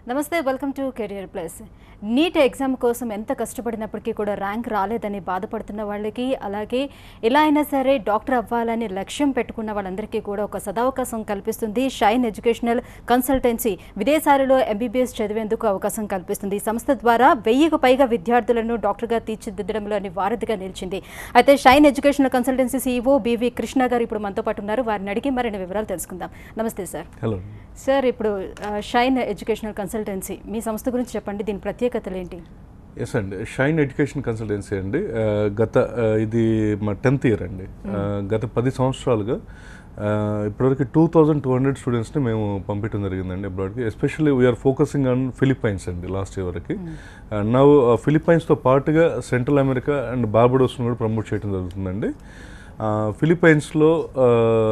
నమస్తే, welcome to career plus. NEET exam కోసం ఎంత కష్టపడినప్పటికీ కూడా ర్యాంక్ రాలేదని బాధపడుతున్న వాళ్ళకి, అలాగే ఎలా అయినా సరే డాక్టర్ అవ్వాలని లక్ష్యం పెట్టుకున్న వాళ్ళందరికీ కూడా ఒక సదవకాశం కల్పిస్తుంది షైన్ ఎడ్యుకేషనల్ కన్సల్టెన్సీ. విదేశాలలో ఎంబీబీఎస్ చదివేందుకు అవకాశం కల్పిస్తుంది. ఈ సంస్థ ద్వారా 1000కు పైగా విద్యార్థులను డాక్టర్గా తీర్చిదిద్దడంలోని వారధిగా నిలిచింది. అయితే shine educational consultancy CEO BV Krishna గారు ఇప్పుడు మనతో పాటు ఉన్నారు. వారిని అడిగి మరిన్ని వివరాలు తెలుసుకుందాం. నమస్తే సార్. హలో సార్, ఇప్పుడు షైన్ ఎడ్యుకేషనల్ కన్సల్టెన్సీ మీ సంస్థ గురించి చెప్పండి, దీని ప్రత్యేకతలు ఏంటి? ఎస్ అండి, షైన్ ఎడ్యుకేషన్ కన్సల్టెన్సీ అండి. ఇది మా 10th ఇయర్ అండి. గత 10 సంవత్సరాలుగా ఇప్పటివరకు 2200 స్టూడెంట్స్ని మేము పంపించడం జరిగిందండి అబ్రాడ్కి. Especially we are focusing on Philippines అండి లాస్ట్ ఇయర్ వరకు. నవ్ ఫిలిప్పైన్స్తో పాటుగా సెంట్రల్ అమెరికా అండ్ బార్బడోస్ను కూడా ప్రమోట్ చేయడం జరుగుతుందండి. ఫిలిప్పైన్స్లో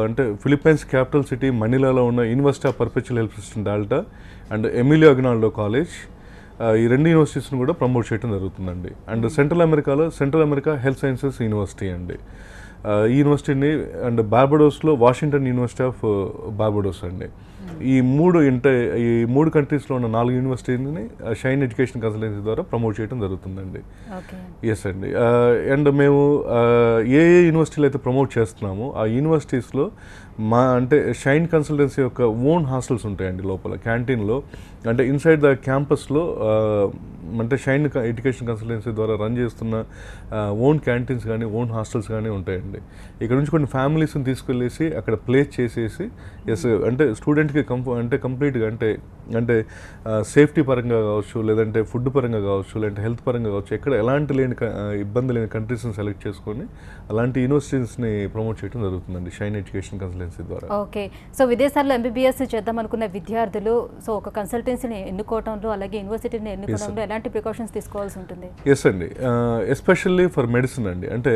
అంటే ఫిలిప్పైన్స్ క్యాపిటల్ సిటీ మనీలాలో ఉన్న university of perpetual health system Dalta and Emilio Aguinaldo college, ఈ రెండు యూనివర్సిటీస్ని కూడా ప్రమోట్ చేయడం జరుగుతుందండి. And central America health sciences university అండి. ఈ యూనివర్సిటీని అండ్ బార్బడోస్లో వాషింగ్టన్ యూనివర్సిటీ ఆఫ్ బార్బడోస్ అండి. ఈ మూడు కంట్రీస్లో ఉన్న 4 యూనివర్సిటీని షైన్ ఎడ్యుకేషన్ కన్సల్టెన్సీ ద్వారా ప్రమోట్ చేయడం జరుగుతుందండి. ఎస్ అండి. అండ్ మేము ఏ యూనివర్సిటీలు అయితే ప్రమోట్ చేస్తున్నామో ఆ యూనివర్సిటీస్లో అంటే షైన్ కన్సల్టెన్సీ యొక్క ఓన్ హాస్టల్స్ ఉంటాయండి లోపల క్యాంటీన్లో. అంటే ఇన్సైడ్ ద క్యాంపస్లో అంటే షైన్ ఎడ్యుకేషన్ కన్సల్టెన్సీ ద్వారా రన్ చేస్తున్న ఓన్ క్యాంటీన్స్ కానీ ఓన్ హాస్టల్స్ కానీ ఉంటాయండి. ఇక్కడ నుంచి కొన్ని ఫ్యామిలీస్ని తీసుకెళ్ళేసి అక్కడ ప్లేస్ చేసేసి అంటే స్టూడెంట్కి కంప్లీట్గా అంటే సేఫ్టీ పరంగా కావచ్చు, లేదంటే ఫుడ్ పరంగా కావచ్చు, లేదంటే హెల్త్ పరంగా కావచ్చు, ఎక్కడ ఎలాంటి ఇబ్బంది లేని కంట్రీస్ని సెలెక్ట్ చేసుకొని అలాంటి యూనివర్సిటీస్ని ప్రమోట్ చేయడం జరుగుతుందండి షైన్ ఎడ్యుకేషన్ కన్సల్టెన్సీ ద్వారా. ఓకే, సో విదేశాల్లో ఎంబీబీఎస్ చేద్దాం అనుకున్న విద్యార్థులు సో ఒక కన్సల్టెన్సీని ఎన్నుకోవడంలో, అలాగే యూనివర్సిటీని ఎన్నుకోవడంలో ఎలాంటి ప్రికాషన్స్ తీసుకోవాల్సి ఉంటుంది? ఎస్ అండి, ఎస్పెషల్లీ ఫర్ మెడిసిన్ అండి. అంటే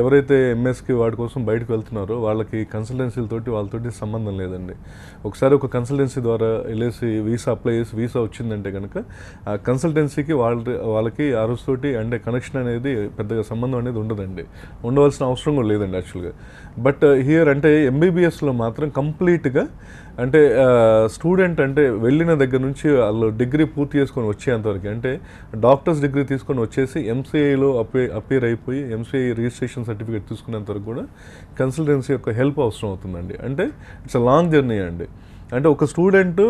ఎవరైతే ఎంఎస్కి వాటి కోసం బయటకు వెళ్తున్నారో వాళ్ళకి కన్సల్టెన్సీలతోటి వాళ్ళతోటి సంబంధం లేదండి. ఒకసారి ఒక కన్సల్టెన్సీ ద్వారా వెళ్ళేసి వీసా అప్లై చేసి వీసా వచ్చిందంటే కనుక ఆ కన్సల్టెన్సీకి వాళ్ళకి ఆ రోజుతోటి అంటే కనెక్షన్ అనేది పెద్దగా సంబంధం అనేది ఉండదండి. ఉండవలసిన అవసరం కూడా లేదండి యాక్చువల్గా. బట్ హియర్ అంటే ఎంబీబీఎస్లో మాత్రం కంప్లీట్గా అంటే స్టూడెంట్ అంటే వెళ్ళిన దగ్గర నుంచి వాళ్ళు డిగ్రీ పూర్తి చేసుకొని వచ్చేంతవరకు, అంటే డాక్టర్స్ డిగ్రీ తీసుకొని వచ్చేసి ఎంసీఐలో అపేర్ అయిపోయి ఎంసీఐ రిజిస్ట్రేషన్ సర్టిఫికేట్ తీసుకునేంతవరకు కూడా కన్సల్టెన్సీ యొక్క హెల్ప్ అవసరం అవుతుందండి. అంటే ఇట్స్ అ లాంగ్ జర్నీ అండి. అంటే ఒక స్టూడెంట్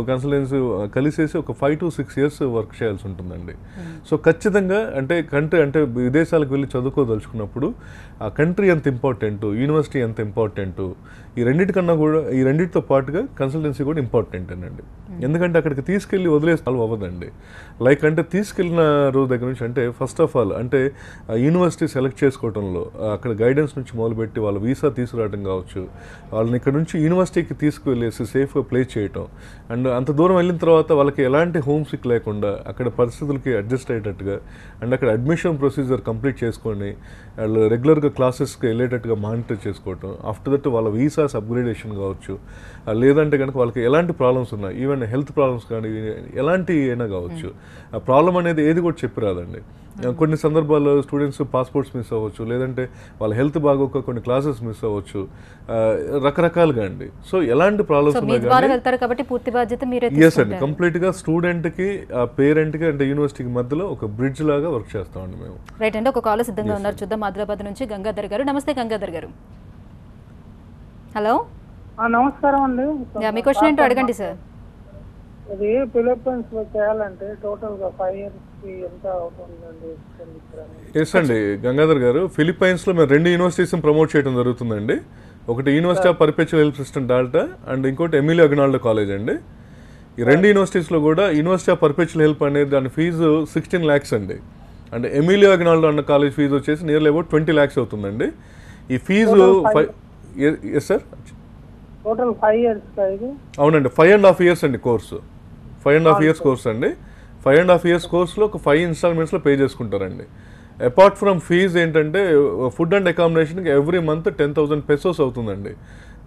కన్సల్టెన్సీ కలిసేసి ఒక 5 to 6 years వర్క్ చేయాల్సి ఉంటుందండి. సో ఖచ్చితంగా అంటే విదేశాలకు వెళ్ళి చదువుకోదలుచుకున్నప్పుడు ఆ కంట్రీ ఎంత ఇంపార్టెంట్, యూనివర్సిటీ ఎంత ఇంపార్టెంట్, ఈ రెండింటితో పాటుగా కన్సల్టెన్సీ కూడా ఇంపార్టెంట్ అండి. ఎందుకంటే అక్కడికి తీసుకెళ్ళి వదిలేసి సాల్వ్ అవ్వదండి. లైక్ అంటే తీసుకెళ్ళిన రోజు దగ్గర నుంచి అంటే ఫస్ట్ ఆఫ్ ఆల్ అంటే యూనివర్సిటీ సెలెక్ట్ చేసుకోవడంలో అక్కడ గైడెన్స్ నుంచి మొదలుపెట్టి వాళ్ళ వీసా తీసుకురావడం కావచ్చు, వాళ్ళని ఇక్కడ నుంచి యూనివర్సిటీకి తీసుకువెళ్ళేసి సేఫ్గా ప్లేస్ చేయటం, అండ్ అంత దూరం వెళ్ళిన తర్వాత వాళ్ళకి ఎలాంటి హోమ్ సిక్ లేకుండా అక్కడ పరిస్థితులకి అడ్జస్ట్ అయ్యేటట్టుగా అండ్ అక్కడ అడ్మిషన్ ప్రొసీజర్ కంప్లీట్ చేసుకొని వాళ్ళు రెగ్యులర్గా క్లాసెస్కి వెళ్ళేటట్టుగా మానిటర్ చేసుకోవటం. ఆఫ్టర్ దట్ వాళ్ళ వీసాస్ అప్గ్రేడేషన్ కావచ్చు, లేదంటే కనుక వాళ్ళకి ఎలాంటి ప్రాబ్లమ్స్ ఉన్నాయి, ఈవెన్ హెల్త్ ప్రాబ్లమ్స్ కానీ ఎలాంటి అయినా కావచ్చు, ఆ ప్రాబ్లం అనేది ఏది కూడా చెప్పి రాదండి. కొన్ని సందర్భాల్లో స్టూడెంట్స్ పాస్పోర్ట్స్ మిస్ అవ్వచ్చు, లేదంటే వాళ్ళ హెల్త్ బాగోక కొన్ని క్లాసెస్ మిస్ అవ్వచ్చు, రకరకాలుగా అండి. సో ఎలాంటి ప్రాబ్లమ్స్ ఎస్ అండి, కంప్లీట్గా స్టూడెంట్కి పేరెంట్కి అంటే యూనివర్సిటీకి మధ్యలో ఒక బ్రిడ్జ్ లాగా వర్క్ చేస్తామండి మేము. రైట్ అండి, ఒక కాల్ సిద్ధంగా ఉన్నారు, చూద్దాం. ఆదిలాబాద్ నుంచి గంగాధర్ గారు. నమస్తే గంగాధర్ గారు. హలో, నమస్కారం అండి. మీ క్వశ్చన్ ఏంటో అడగండి సార్. ఇది ఫిలిప్పైన్స్ లో చేయాలంటే టోటల్ గా 5 years కి ఎంత అవుతుందండి? ఎస్ అండి గంగాధర్ గారు, ఫిలిప్పైన్స్లో మేము 2 యూనివర్సిటీస్ని ప్రమోట్ చేయడం జరుగుతుందండి. ఒకటి university of perpetual health system Dalta and ఇంకోటి ఎమిలియో అగ్నాల్డో కాలేజ్ అండి. ఈ 2 యూనివర్సిటీస్లో కూడా యూనివర్సిటీ ఆఫ్ పర్పెచువల్ హెల్ప్ అనేది దాని ఫీజు 16 lakhs అండి. అండ్ ఎమిలియో అగ్నాల్డో అన్న కాలేజ్ ఫీజు వచ్చేసి నియర్లీ అబౌట్ 20 lakhs అవుతుందండి. ఈ fees yes sir total 5 years అవునండి, 5.5 years అండి కోర్సు. 5.5 years కోర్స్ అండి. 5.5 years కోర్సులో ఒక 5 installmentsలో పే చేసుకుంటారండి. అపార్ట్ ఫ్రమ్ ఫీజ్ ఏంటంటే ఫుడ్ అండ్ అకామిడేషన్కి ఎవ్రీ మంత్ 10,000 pesos అవుతుందండి.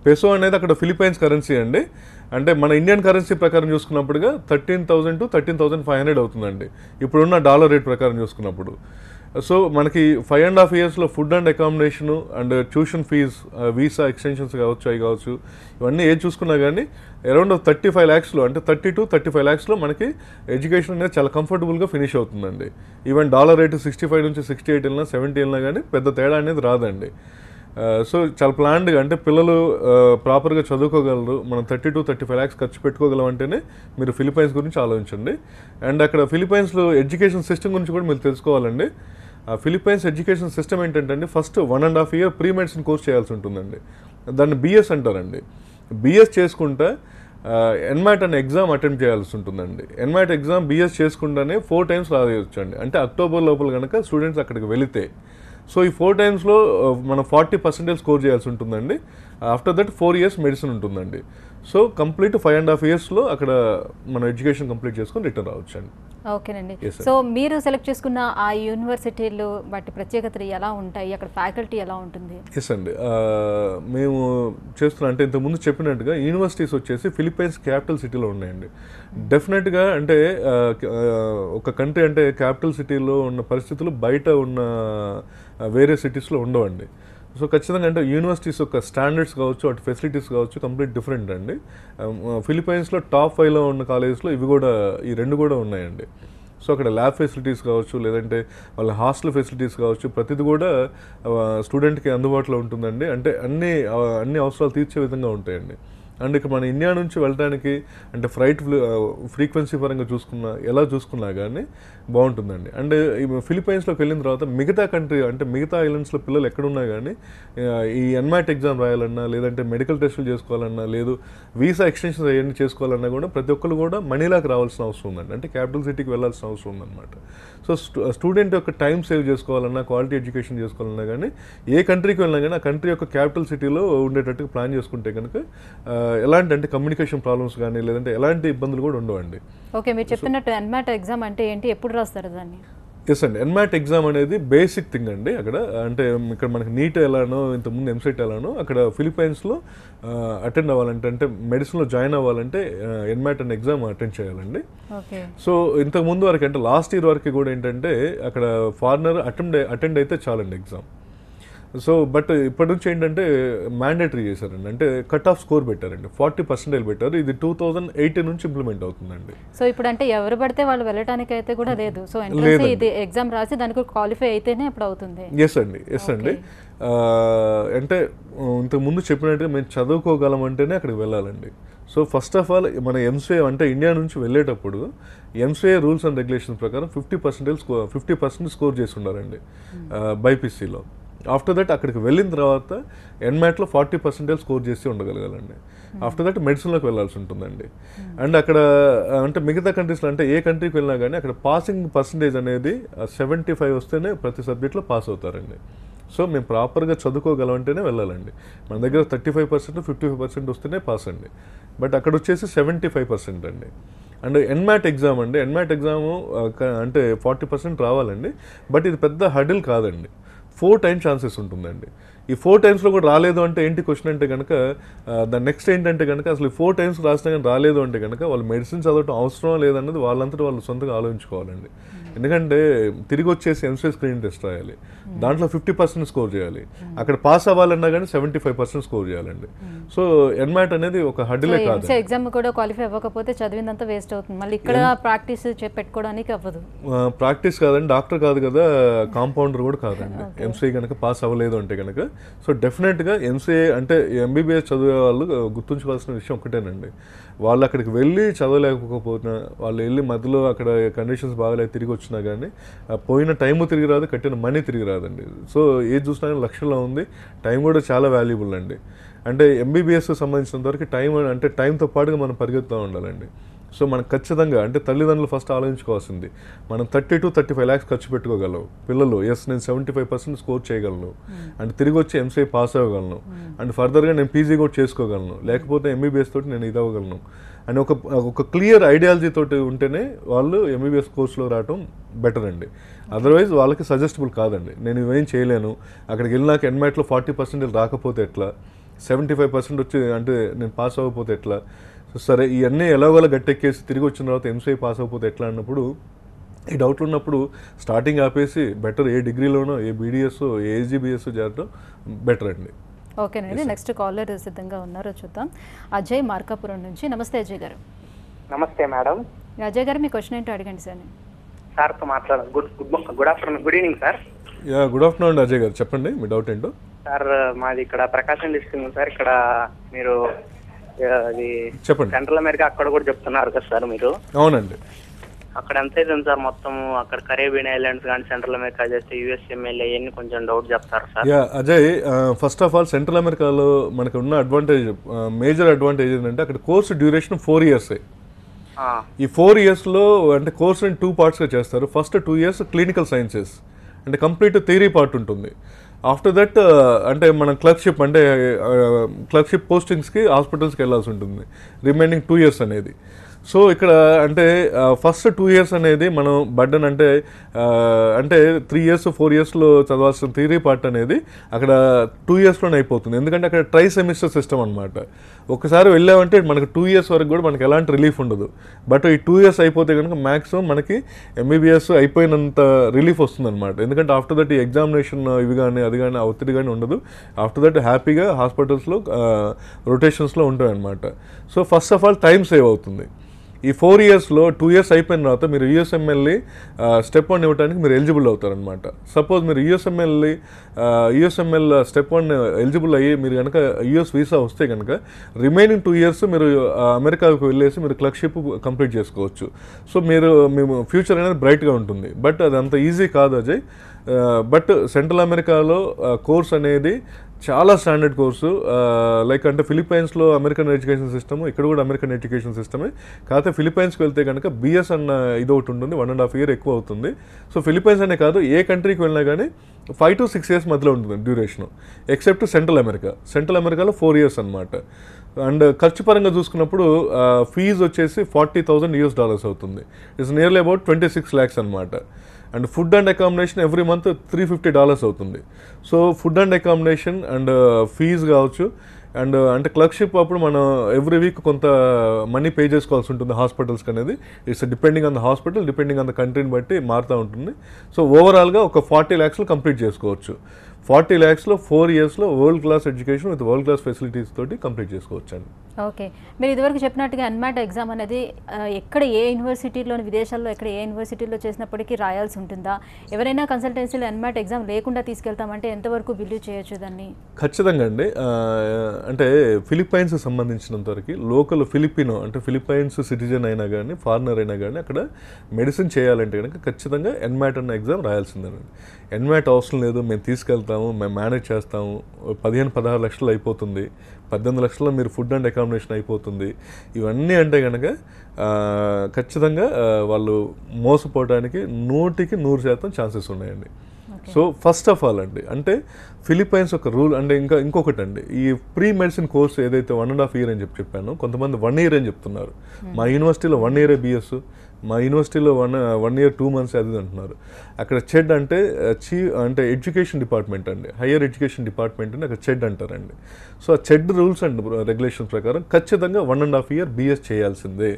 పెసో అనేది అక్కడ ఫిలిప్పైన్స్ కరెన్సీ అండి. అంటే మన ఇండియన్ కరెన్సీ ప్రకారం చూసుకున్నప్పుడుగా 13,000 to 13,500 అవుతుందండి ఇప్పుడున్న డాలర్ రేట్ ప్రకారం చూసుకున్నప్పుడు. సో మనకి 5.5 yearsలో food and accommodation and tuition fees, visa extensions కావచ్చు, అవి కావచ్చు, ఇవన్నీ ఏది చూసుకున్నా కానీ అరౌండ్ 35 lakhsలో, అంటే 30 to 35 lakhsలో మనకి ఎడ్యుకేషన్ అనేది చాలా కంఫర్టబుల్గా ఫినిష్ అవుతుందండి. ఈవెన్ డాలర్ రేటు 65 నుంచి 68 వెళ్ళినా 70 వెళ్ళినా కానీ పెద్ద తేడా అనేది రాదండి. సో చాలా ప్లాన్డ్గా, అంటే పిల్లలు ప్రాపర్గా చదువుకోగలరు, మనం 30 to 35 lakhs ఖర్చు పెట్టుకోగలం అంటేనే మీరు ఫిలిప్పైన్స్ గురించి ఆలోచించండి. అండ్ అక్కడ ఫిలిప్పైన్స్లో ఎడ్యుకేషన్ సిస్టమ్ గురించి కూడా మీరు తెలుసుకోవాలండి. ఫిలిప్పైన్స్ ఎడ్యుకేషన్ సిస్టమ్ ఏంటంటే first 1.5 year pre medicine course చేయాల్సి ఉంటుందండి. దాన్ని బిఎస్ అంటారండి. బిఎస్ చేసుకుంటే ఎన్మాట్ అనే ఎగ్జామ్ అటెంప్ట్ చేయాల్సి ఉంటుందండి. ఎన్మాట్ ఎగ్జామ్ బిఎస్ చేసుకుంటేనే 4 times రాయొచ్చండి. అంటే అక్టోబర్ లోపల కనుక స్టూడెంట్స్ అక్కడికి వెళితే, సో ఈ 4 timesలో మనం 40% స్కోర్ చేయాల్సి ఉంటుందండి. ఆఫ్టర్ దట్ 4 years మెడిసిన్ ఉంటుందండి. సో కంప్లీట్ 5.5 yearsలో అక్కడ మనం ఎడ్యుకేషన్ కంప్లీట్ చేసుకొని రిటర్న్ రావచ్చండి. ఓకేనండి. సో మీరు సెలెక్ట్ చేసుకున్న ఆ యూనివర్సిటీలు వాటి ప్రత్యేకతలు ఎలా ఉంటాయి, అక్కడ ఫ్యాకల్టీ ఎలా ఉంటుంది? ఎస్ అండి, మేము చేస్తున్నాం అంటే ఇంతకుముందు చెప్పినట్టుగా యూనివర్సిటీస్ వచ్చేసి ఫిలిప్పైన్స్ క్యాపిటల్ సిటీలో ఉన్నాయండి. డెఫినెట్గా అంటే ఒక కంట్రీ అంటే క్యాపిటల్ సిటీలో ఉన్న పరిస్థితులు బయట ఉన్న వేరే సిటీస్లో ఉండవండి. సో ఖచ్చితంగా అంటే యూనివర్సిటీస్ యొక్క స్టాండర్డ్స్ కావచ్చు, అటు ఫెసిలిటీస్ కావచ్చు, కంప్లీట్ డిఫరెంట్ అండి. ఫిలిప్పైన్స్లో టాప్ 5లో ఉన్న కాలేజెస్లో ఇవి కూడా, ఈ 2 కూడా ఉన్నాయండి. సో అక్కడ ల్యాబ్ ఫెసిలిటీస్ కావచ్చు, లేదంటే వాళ్ళ హాస్టల్ ఫెసిలిటీస్ కావచ్చు, ప్రతిది కూడా స్టూడెంట్కి అందుబాటులో ఉంటుందండి. అంటే అన్ని అవసరాలు తీర్చే విధంగా ఉంటాయండి. అండ్ ఇక్కడ మన ఇండియా నుంచి వెళ్ళడానికి అంటే ఫ్లైట్ ఫ్రీక్వెన్సీ పరంగా ఎలా చూసుకున్నా కానీ బాగుంటుందండి. అండ్ ఫిలిప్పైన్స్లోకి వెళ్ళిన తర్వాత మిగతా కంట్రీ అంటే మిగతా ఐలాండ్స్లో పిల్లలు ఎక్కడున్నా కానీ ఈ ఎన్మాట్ ఎగ్జామ్ రాయాలన్నా, లేదంటే మెడికల్ టెస్టులు చేసుకోవాలన్నా, లేదు వీసా ఎక్స్టెన్షన్స్ అవన్నీ చేసుకోవాలన్నా కూడా ప్రతి ఒక్కరు కూడా మనీలాకి రావాల్సిన అవసరం ఉందండి. అంటే క్యాపిటల్ సిటీకి వెళ్ళాల్సిన అవసరం ఉందన్నమాట. సో స్టూడెంట్ యొక్క టైం సేవ్ చేసుకోవాలన్నా, క్వాలిటీ ఎడ్యుకేషన్ చేసుకోవాలన్నా కానీ ఏ కంట్రీకి వెళ్ళినా కానీ ఆ కంట్రీ యొక్క క్యాపిటల్ సిటీలో ఉండేటట్టుగా ప్లాన్ చేసుకుంటే కనుక ఎలాంటి అంటే కమ్యూనికేషన్ ప్రాబ్లమ్స్ కానీ లేదంటే ఎలాంటి ఇబ్బందులు కూడా ఉండవండి. ఓకే, మీరు చెప్పినట్టు ఎన్మాట్ ఎగ్జామ్ అంటే ఏంటి, ఎప్పుడు రాస్తారు దాన్ని? ఎస్ అండి, ఎన్మాట్ ఎగ్జామ్ అనేది బేసిక్ థింగ్ అండి. అక్కడ అంటే ఇక్కడ మనకి నీట్ ఎలానో, ఇంతకుముందు ఎంసెట్ ఎలానో, అక్కడ ఫిలిప్పైన్స్లో అటెండ్ అవ్వాలంటే, అంటే మెడిసిన్లో జాయిన్ అవ్వాలంటే ఎన్మాట్ అనే ఎగ్జామ్ అటెండ్ చేయాలండి. సో ఇంతకుముందు వరకు అంటే లాస్ట్ ఇయర్ వరకు కూడా ఏంటంటే అక్కడ ఫారినర్ అటెండ్ అయితే చాలండి ఎగ్జామ్. సో బట్ ఇప్పటి నుంచి ఏంటంటే మ్యాండేటరీ చేశారండి. అంటే కట్ ఆఫ్ స్కోర్ పెట్టారండి, 40% పెట్టారు. ఇది 2018 నుంచి ఇంప్లిమెంట్ అవుతుందండి. సో ఇప్పుడు అంటే ఎవరు పడితే వాళ్ళు వెళ్ళడానికి అయితే కూడా లేదు. సో ఎంట్రన్స్ ఇది ఎగ్జామ్ రాసి దానికి క్వాలిఫై అయితేనే ఇప్పుడు అవుతుంది. ఎస్ అండి. అంటే ఇంతకుముందు చెప్పినట్టుగా మేము చదువుకోగలం అంటేనే అక్కడికి వెళ్ళాలండి. సో ఫస్ట్ ఆఫ్ ఆల్ మన ఎంసీఏ అంటే ఇండియా నుంచి వెళ్ళేటప్పుడు ఎంసీఏ రూల్స్ అండ్ రెగ్యులేషన్స్ ప్రకారం 50% స్కోర్ చేసి ఉండాలండి బైపీసీలో. ఆఫ్టర్ దట్ అక్కడికి వెళ్ళిన తర్వాత ఎన్మాట్లో 40% స్కోర్ చేసి ఉండగలగాలండి. ఆఫ్టర్ దట్ మెడిసిన్లోకి వెళ్ళాల్సి ఉంటుందండి. అండ్ అక్కడ అంటే మిగతా కంట్రీస్లో అంటే ఏ కంట్రీకి వెళ్ళినా కానీ అక్కడ పాసింగ్ పర్సంటేజ్ అనేది 75 వస్తేనే ప్రతి సబ్జెక్ట్లో పాస్ అవుతారండి. సో మేము ప్రాపర్గా చదువుకోగలం అంటేనే వెళ్ళాలండి. మన దగ్గర 35%, 55% వస్తేనే పాస్ అండి. బట్ అక్కడ వచ్చేసి 75% అండి. అండ్ ఎన్మాట్ ఎగ్జామ్ అండి, ఎన్మాట్ ఎగ్జాము అంటే 40% రావాలండి. బట్ ఇది పెద్ద హడిల్ కాదండి. 4 times ఛాన్సెస్ ఉంటుందండి. ఈ 4 timesలో కూడా రాలేదు అంటే ఏంటి క్వశ్చన్ అంటే కనుక దాని నెక్స్ట్ ఏంటంటే కనుక అసలు 4 times రాసినా కానీ రాలేదు అంటే కనుక వాళ్ళు మెడిసిన్ చదవటం అవసరం లేదన్నది వాళ్ళంతటా వాళ్ళు సొంతంగా ఆలోచించుకోవాలండి. ఎందుకంటే తిరిగి వచ్చేసి ఎంసీఏ స్క్రీన్ టెస్ట్ రాయాలి, దాంట్లో 50% స్కోర్ చేయాలి. అక్కడ పాస్ అవ్వాలన్నా కానీ 75% స్కోర్ చేయాలండి. సో ఎన్మాట్ అనేది ఒక హడిలే కాదు. ఎగ్జామ్ కూడా క్వాలిఫై అవ్వకపోతే చదివిందంతా వేస్ట్ అవుతుంది. మళ్ళీ ఇక్కడ ప్రాక్టీస్ పెట్టుకోవడానికి అవ్వదు. ప్రాక్టీస్ కాదండి, డాక్టర్ కాదు కదా, కాంపౌండర్ కూడా కాదండి. ఎంసీఏ కనుక పాస్ అవ్వలేదు అంటే కనుక. సో డెఫినెట్గా ఎంసీఏ అంటే ఎంబీబీఎస్ చదివే వాళ్ళు గుర్తుంచుకోవాల్సిన విషయం ఒకటేనండి. వాళ్ళు అక్కడికి వెళ్ళి చదవలేకపోతున్నా, వాళ్ళు వెళ్ళి మధ్యలో అక్కడ కండిషన్స్ బాగాలేక తిరిగి వచ్చినా కానీ పోయిన టైము తిరిగి రాదు, కట్టిన మనీ తిరిగి రాదండి. సో ఏది చూసినా కానీ లక్షల్లో ఉంది. టైం కూడా చాలా వాల్యుబుల్ అండి. అంటే ఎంబీబీఎస్ సంబంధించినంత వరకు టైం అంటే టైంతో పాటుగా మనం పరిగెత్తుతూ ఉండాలండి. సో మనకు ఖచ్చితంగా అంటే తల్లిదండ్రులు ఫస్ట్ ఆలోచించుకోవాల్సింది, మనం 30 to 35 lakhs ఖర్చు పెట్టుకోగలం పిల్లలు. ఎస్, నేను 75% స్కోర్ చేయగలను, అండ్ తిరిగి వచ్చి ఎంసీఏ పాస్ అవ్వగలను, అండ్ ఫర్దర్గా నేను పీజీ కూడా చేసుకోగలను, లేకపోతే ఎంబీబీఎస్ తోటి నేను ఇది అవ్వగలను అని ఒక క్లియర్ ఐడియాలజీ తోటి ఉంటేనే వాళ్ళు ఎంబీబీఎస్ కోర్సులో రావడం బెటర్ అండి. అదర్వైజ్ వాళ్ళకి సజెస్టబుల్ కాదండి. నేను ఇవేం చేయలేను, అక్కడికి వెళ్ళినాక ఎన్మాట్లో 40% రాకపోతే ఎట్లా, 75% వచ్చి అంటే నేను పాస్ అవ్వకపోతే ఎట్లా, సరే ఇవన్నీ ఎలాగోలా గట్టెక్కేసి తిరిగి వచ్చిన తర్వాత ఎంసీఏ పాస్ అవ్వకపోతే ఎట్లా అన్నప్పుడు ఈ డౌట్లు ఉన్నప్పుడు స్టార్టింగ్ ఆపేసి బెటర్ ఏ డిగ్రీలోనో ఏ బీడీఎస్ ఏ ఏజీబీఎస్ చేరడం బెటర్ అండి. ఓకేనండి, నెక్స్ట్ కాలర్ సిద్ధంగా ఉన్నారు, చూద్దాం. అజయ్ మార్కాపురం నుంచి. నమస్తే అజయ్ గారు. నమస్తే మేడం. అజయ్ గారు, మీ క్వశ్చన్ ఏంటో అడగండి సార్. సార్తో మాట్లాడాలి. Good afternoon, good evening sir. Good afternoon Ajay గారు, చెప్పండి మీ డౌట్ ఏంటో. సార్ మాది ఇక్కడ ప్రకాశం డిస్ట్రిక్ట్ సార్. ఇక్కడ మీరు అది చెప్పండి. సెంట్రల్ అమెరికా అక్కడ కూడా చెప్తున్నారు కదా సార్ మీరు? అవునండి. అక్కడ ఎంత అవుతుంది సార్ మొత్తం? అక్కడ కరేబియన్ ఐలాండ్స్ కానీ సెంట్రల్ అమెరికా చేస్తే యూఎస్ఎంఎల్ఏ అవన్నీ కొంచెం డౌట్ చెప్తారు sir. Ajay, first of all central అమెరికాలో మనకు ఉన్న అడ్వాంటేజ్, మేజర్ అడ్వాంటేజ్ ఏంటంటే అక్కడ కోర్సు డ్యూరేషన్ 4 years. ఈ 4 yearsలో అంటే కోర్సుని 2 partsగా చేస్తారు. ఫస్ట్ 2 years క్లినికల్ సైన్సెస్ అంటే కంప్లీట్ థియరీ పార్ట్ ఉంటుంది. ఆఫ్టర్ దట్ అంటే మనం క్లర్క్షిప్ అంటే క్లర్క్షిప్ పోస్టింగ్స్కి హాస్పిటల్స్కి వెళ్ళాల్సి ఉంటుంది రిమైనింగ్ 2 years అనేది. సో ఇక్కడ అంటే ఫస్ట్ 2 years అనేది మనం బర్డన్ అంటే 3 years 4 yearsలో చదవాల్సిన థియరీ పార్ట్ అనేది అక్కడ 2 yearsలోనే అయిపోతుంది. ఎందుకంటే అక్కడ ట్రై సెమిస్టర్ సిస్టమ్ అనమాట. ఒకసారి వెళ్ళామంటే మనకు 2 years వరకు కూడా మనకి ఎలాంటి రిలీఫ్ ఉండదు. బట్ ఈ 2 years అయిపోతే కనుక మ్యాక్సిమం మనకి ఎంబీబీఎస్ అయిపోయినంత రిలీఫ్ వస్తుంది అనమాట. ఎందుకంటే ఆఫ్టర్ దట్ ఈ ఎగ్జామినేషన్ ఇవి కానీ అది కానీ ఒత్తిడి కానీ ఉండదు. ఆఫ్టర్ దట్ హ్యాపీగా హాస్పిటల్స్లో రొటేషన్స్లో ఉంటాయి అనమాట. So first of all time save అవుతుంది. ఈ 4 yearsలో 2 years అయిపోయిన తర్వాత మీరు యూఎస్ఎంఎల్ని స్టెప్ 1 ఇవ్వడానికి మీరు ఎలిజిబుల్ అవుతారనమాట. సపోజ్ మీరు యూఎస్ఎంఎల్ స్టెప్ 1 ఎలిజిబుల్ అయ్యి మీరు కనుక యూఎస్ వీసా వస్తే కనుక రిమైనింగ్ 2 years మీరు అమెరికాకు వెళ్ళేసి మీరు క్లర్క్షిప్ కంప్లీట్ చేసుకోవచ్చు. సో మేము ఫ్యూచర్ అనేది బ్రైట్గా ఉంటుంది. బట్ అది అంత ఈజీ కాదు అజయ్. బట్ సెంట్రల్ అమెరికాలో కోర్స్ అనేది చాలా స్టాండర్డ్ కోర్సు. లైక్ అంటే ఫిలిప్పైన్స్లో అమెరికన్ ఎడ్యుకేషన్ సిస్టమ్, ఇక్కడ కూడా అమెరికన్ ఎడ్యుకేషన్ సిస్టమే. కాకపోతే ఫిలిప్పైన్స్కి వెళ్తే కనుక బిఎస్ అన్న ఇది ఒకటి ఉంటుంది, 1.5 year ఎక్కువ అవుతుంది. సో ఫిలిప్పైన్స్ అనే కాదు, ఏ కంట్రీకి వెళ్ళినా కానీ 5 to 6 years మధ్యలో ఉంటుంది duration, except central America. Central అమెరికాలో 4 years అనమాట. అండ్ ఖర్చు పరంగా చూసుకున్నప్పుడు ఫీజు వచ్చేసి $40,000 అవుతుంది. ఇట్స్ నియర్లీ అబౌట్ 26 lakhs అనమాట. And food and accommodation every month $350 అవుతుంది. So food and accommodation and fee కావచ్చు. అండ్ అంటే క్లర్క్షిప్ అప్పుడు మనం ఎవ్రీ వీక్ కొంత మనీ పే చేసుకోవాల్సి ఉంటుంది హాస్పిటల్స్కి అనేది. It's depending on the hospital, depending on the కంట్రీని బట్టి మారుతూ ఉంటుంది. సో ఓవరాల్గా ఒక 40 lakhsలో కంప్లీట్ చేసుకోవచ్చు. 40 lakhsలో 4 yearsలో world class education with world class facilities తోటి కంప్లీట్ చేసుకోవచ్చు అండి. ఓకే, మీరు ఇదివరకు చెప్పినట్టుగా అన్మాట్ ఎగ్జామ్ అనేది ఎక్కడ ఏ యూనివర్సిటీలోని విదేశాల్లో ఎక్కడ ఏ యూనివర్సిటీలో చేసినప్పటికీ రాయాల్సి ఉంటుందా? ఎవరైనా కన్సల్టెన్సీలో అన్మాట్ ఎగ్జామ్ లేకుండా తీసుకెళ్తామంటే ఎంతవరకు బిలీవ్ చేయొచ్చు దాన్ని? ఖచ్చితంగా అండి. అంటే ఫిలిప్పైన్స్ సంబంధించినంత వరకు లోకల్ ఫిలిపినో అంటే ఫిలిప్పైన్స్ సిటిజన్ అయినా కానీ ఫారినర్ అయినా కానీ అక్కడ మెడిసిన్ చేయాలంటే కనుక ఖచ్చితంగా ఎన్మాట్ అన్న ఎగ్జామ్ రాయాల్సిందేనండి. ఎన్మాట్ అవసరం లేదు, మేము తీసుకెళ్తాము, మేము మేనేజ్ చేస్తాము, 15-16 లక్షలు అయిపోతుంది, 18 లక్షల్లో మీరు ఫుడ్ అండ్ అకామిడేషన్ అయిపోతుంది, ఇవన్నీ అంటే కనుక ఖచ్చితంగా వాళ్ళు మోసపోవడానికి 100% ఛాన్సెస్ ఉన్నాయండి. సో ఫస్ట్ ఆఫ్ ఆల్ అండి అంటే ఫిలిప్పైన్స్ ఒక రూల్ అంటే ఇంకొకటి అండి, ఈ ప్రీ మెడిసిన్ కోర్స్ ఏదైతే 1.5 year అని చెప్పాను, కొంతమంది 1 year అని చెప్తున్నారు. మా యూనివర్సిటీలో 1 year బిఎస్, మా యూనివర్సిటీలో 1 year 2 months అది అంటున్నారు. అక్కడ చెడ్ అంటే అంటే ఎడ్యుకేషన్ డిపార్ట్మెంట్ అండి, హయ్యర్ ఎడ్యుకేషన్ డిపార్ట్మెంట్ అని అక్కడ చెడ్ అంటారండి. సో ఆ చెడ్ రూల్స్ అండ్ రెగ్యులేషన్స్ ప్రకారం ఖచ్చితంగా 1.5 year బిఎస్ చేయాల్సిందే.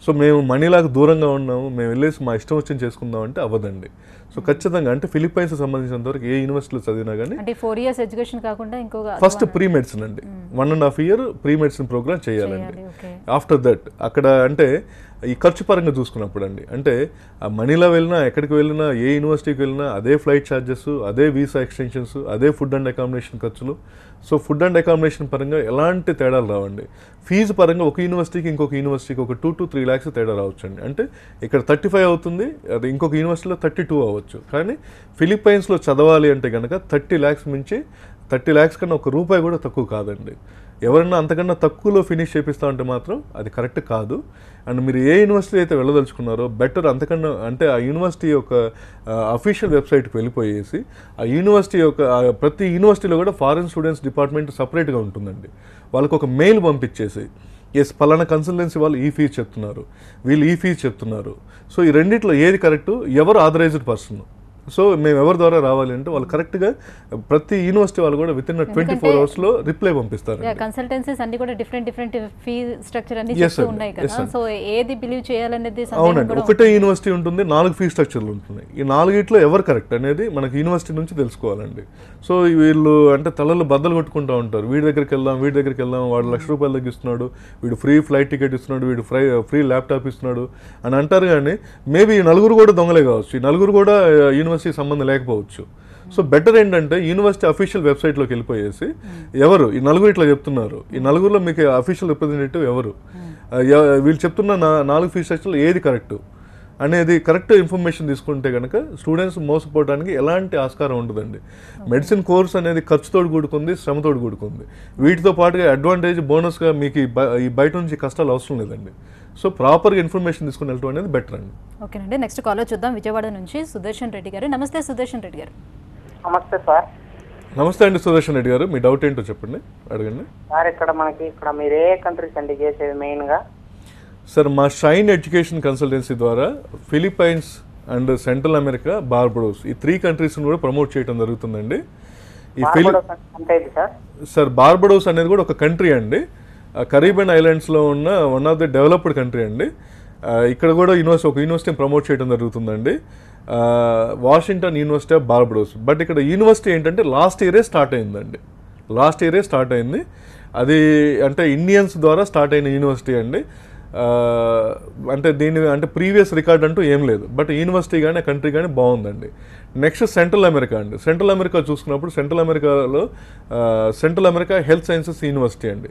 సో మేము మనీలాగా దూరంగా ఉన్నాము, మేము వెళ్ళేసి మా ఇష్టం వచ్చింది చేసుకుందాం అంటే అవ్వదండి. సో ఖచ్చితంగా అంటే ఫిలిప్పైన్స్ సంబంధించినంత వరకు ఏ యూనివర్సిటీలో చదివినా కానీ 4 years ఎడ్యుకేషన్ కాకుండా ఇంకొక ఫస్ట్ ప్రీ మెడిసిన్ అండి, 1.5 year ప్రీ మెడిసిన్ ప్రోగ్రామ్ చేయాలండి. ఆఫ్టర్ దట్ అక్కడ అంటే ఈ ఖర్చు పరంగా చూసుకున్నప్పుడు అండి అంటే మనీలో వెళ్ళినా ఎక్కడికి వెళ్ళినా ఏ యూనివర్సిటీకి వెళ్ళినా అదే ఫ్లైట్ ఛార్జెస్, అదే వీసా ఎక్స్టెన్షన్స్, అదే ఫుడ్ అండ్ అకామిడేషన్ ఖర్చులు. సో ఫుడ్ అండ్ అకామిడేషన్ పరంగా ఎలాంటి తేడాలు రావండి. ఫీజు పరంగా ఒక యూనివర్సిటీకి ఇంకొక యూనివర్సిటీకి ఒక 2 to 3 lakhs తేడా రావచ్చండి. అంటే ఇక్కడ 35 అవుతుంది, అది ఇంకొక యూనివర్సిటీలో 32 అవ్వచ్చు. కానీ ఫిలిప్పైన్స్లో చదవాలి అంటే కనుక 30 lakhs మించి 30 lakhs కన్నా ₹1 కూడా తక్కువ కాదండి. ఎవరన్నా అంతకన్నా తక్కువలో ఫినిష్ చేపిస్తా ఉంటే మాత్రం అది కరెక్ట్ కాదు. అండ్ మీరు ఏ యూనివర్సిటీ అయితే వెళ్ళదలుచుకున్నారో బెటర్ అంతకన్నా అంటే ఆ యూనివర్సిటీ యొక్క అఫీషియల్ వెబ్సైట్కి వెళ్ళిపోయేసి ఆ యూనివర్సిటీ యొక్క ప్రతి యూనివర్సిటీలో కూడా ఫారిన్ స్టూడెంట్స్ డిపార్ట్మెంట్ సపరేట్గా ఉంటుందండి. వాళ్ళకు ఒక మెయిల్ పంపించేసి పలానా కన్సల్టెన్సీ వాళ్ళు ఈ ఫీజు చెప్తున్నారు, వీళ్ళు ఈ ఫీజు చెప్తున్నారు, సో ఈ రెండిట్లో ఏది కరెక్టు, ఎవరు ఆథరైజ్డ్ పర్సన్, సో మేము ఎవరి ద్వారా రావాలి అంటే వాళ్ళు కరెక్ట్గా ప్రతి యూనివర్సిటీ వాళ్ళు కూడా విత్ ఇన్ 24 అవర్స్లో రిప్లై పంపిస్తారు. కన్సల్టెన్సీస్ అన్ని కూడా డిఫరెంట్ ఫీ స్ట్రక్చర్ అన్ని చెప్తూ ఉన్నాయి కదా, సో ఏది బిలీవ్ చేయాలనేది అవునండి. ఒకటే యూనివర్సిటీ ఉంటుంది, 4 ఫీ స్ట్రక్చర్లు ఉంటున్నాయి. ఈ 4 ఎవరు కరెక్ట్ అనేది మనకి యూనివర్సిటీ నుంచి తెలుసుకోవాలండి. సో వీళ్ళు అంటే తలలు బద్దలు కొట్టుకుంటూ ఉంటారు, వీడి దగ్గరికి వెళ్దాం వాడు ₹1,00,000 తగ్గిస్తున్నాడు, వీడు ఫ్రీ ఫ్లైట్ టికెట్ ఇస్తున్నాడు, వీడు ఫ్రీ ల్యాప్టాప్ ఇస్తున్నాడు అని అంటారు. కానీ మేబీ ఈ 4 కూడా దొంగలే కావచ్చు, ఈ 4 కూడా యూనివర్సిటీ సంబంధం లేకపోవచ్చు. సో బెటర్ ఏంటంటే యూనివర్సిటీ అఫీషియల్ వెబ్సైట్లోకి వెళ్ళిపోయేసి ఎవరు ఈ 4 ఇట్లా చెప్తున్నారు, ఈ 4లో మీకు అఫీషియల్ రిప్రజెంటేటివ్ ఎవరు, వీళ్ళు చెప్తున్న 4 ఫీ స్ట్రక్చర్లో ఏది కరెక్ట్ అనేది కరెక్ట్ ఇన్ఫర్మేషన్ తీసుకుంటే కనుక స్టూడెంట్స్ మోసపోవడానికి ఎలాంటి ఆస్కారం ఉండదండి. మెడిసిన్ కోర్స్ అనేది ఖర్చుతోడు కూడుకుంది, శ్రమతోడు కూడుకుంది. వీటితో పాటుగా అడ్వాంటేజ్ బోనస్గా మీకు ఈ బయట నుంచి కష్టాలు అవసరం లేదండి. సో ప్రాపర్గా ఇన్ఫర్మేషన్ తీసుకుని వెళ్ళటం అనేది బెటర్ అండి. ఓకేనండి, నెక్స్ట్ కాలర్ చూద్దాం. విజయవాడ నుంచి సుదర్శన్ రెడ్డి గారు. నమస్తే సుదర్శన్ రెడ్డి గారు. నమస్తే సార్. నమస్తే అండి సుదర్శన్ రెడ్డి గారు, మీ డౌట్ ఏంటో చెప్పండి, అడగండి సార్. ఇక్కడ మీరు ఏ కంట్రీస్ అండి చేసేది మెయిన్గా? సార్ మా షైన్ ఎడ్యుకేషన్ కన్సల్టెన్సీ ద్వారా Philippines and central America, Barbados ఈ 3 కంట్రీస్ని కూడా ప్రమోట్ చేయడం జరుగుతుందండి. సార్ బార్బడోస్ అనేది కూడా ఒక కంట్రీ అండి, కరీబియన్ ఐలాండ్స్లో ఉన్న one of the developed country అండి. ఇక్కడ కూడా ఒక యూనివర్సిటీని ప్రమోట్ చేయడం జరుగుతుందండి, Washington university of Barbados. But ఇక్కడ యూనివర్సిటీ ఏంటంటే లాస్ట్ ఇయరే స్టార్ట్ అయింది. అది అంటే ఇండియన్స్ ద్వారా స్టార్ట్ అయిన యూనివర్సిటీ అండి. అంటే అంటే ప్రీవియస్ రికార్డ్ అంటూ ఏం లేదు, బట్ యూనివర్సిటీ కానీ కంట్రీ కానీ బాగుందండి. నెక్స్ట్ సెంట్రల్ అమెరికా అండి. సెంట్రల్ అమెరికా చూసుకున్నప్పుడు central America health sciences university అండి.